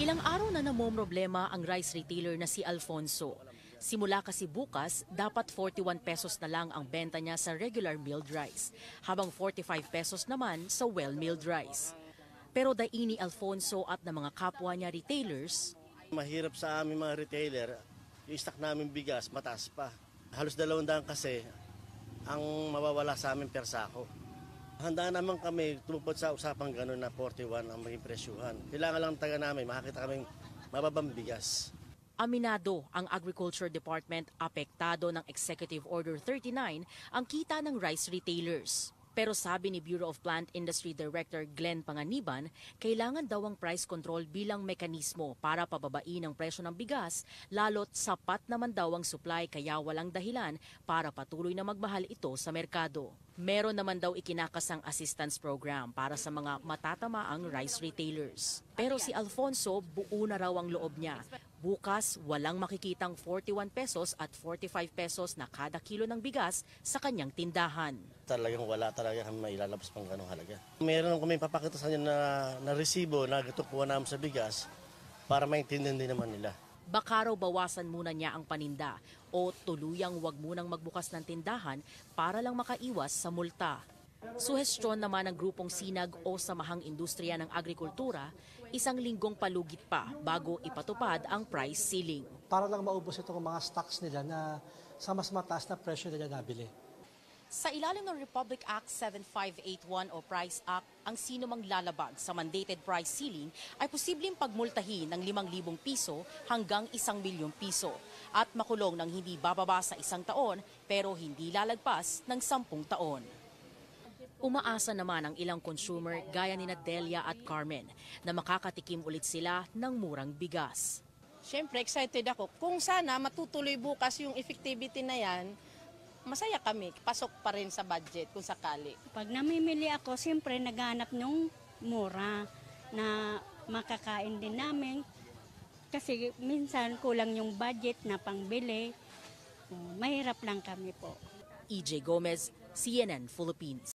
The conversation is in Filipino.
Ilang araw na namomroblema ang rice retailer na si Alfonso. Simula kasi bukas, dapat 41 pesos na lang ang benta niya sa regular milled rice, habang 45 pesos naman sa well-milled rice. Pero daini Alfonso at ng mga kapwa niya retailers, Mahirap sa aming mga retailer, yung stock namin bigas mataas pa. Halos 200 kasi ang mawawala sa amin per sako. Handa naman kami tumupad sa usapang gano'n na 41 ang maging presyuhan. Kailangan lang taga namin, makakita kaming mababang bigas. aminado ang Agriculture Department apektado ng Executive Order 39 ang kita ng rice retailers. Pero sabi ni Bureau of Plant Industry Director Glenn Panganiban, kailangan daw ang price control bilang mekanismo para pababain ang presyo ng bigas, lalo't sapat naman daw ang supply kaya walang dahilan para patuloy na magmahal ito sa merkado. Meron naman daw ikinakasang assistance program para sa mga matatamaang rice retailers. Pero si Alfonso, buo na raw ang loob niya. Bukas, walang makikitang 41 pesos at 45 pesos na kada kilo ng bigas sa kanyang tindahan. Talagang wala talaga kami mailalabas pang ganong halaga. Meron kami papakita sa inyo na resibo na gatukuha namin sa bigas para maintindihan din naman nila. Baka raw bawasan muna niya ang paninda o tuluyang wag munang magbukas ng tindahan para lang makaiwas sa multa. Suhestyon naman ng grupong Sinag o Samahang Industriya ng Agrikultura, 1 linggong palugit pa bago ipatupad ang price ceiling. Para lang maubos itong mga stocks nila na sa mas mataas na presyo nila nabili. Sa ilalim ng Republic Act 7581 o Price Act, ang sino mang lalabag sa mandated price ceiling ay posibleng pagmultahin ng 5,000 piso hanggang 1 milyong piso at makulong ng hindi bababa sa 1 taon pero hindi lalagpas ng 10 taon. Umaasa naman ang ilang consumer gaya ni Delia at Carmen na makakatikim ulit sila ng murang bigas. Siyempre, excited ako. Kung sana matutuloy bukas yung effectivity na yan, masaya kami. Pasok pa rin sa budget kung sakali. Pag namimili ako, siyempre naghanap ng mura na makakain din namin. Kasi minsan kulang yung budget na pangbili. Mahirap lang kami po. EJ Gomez, CNN Philippines.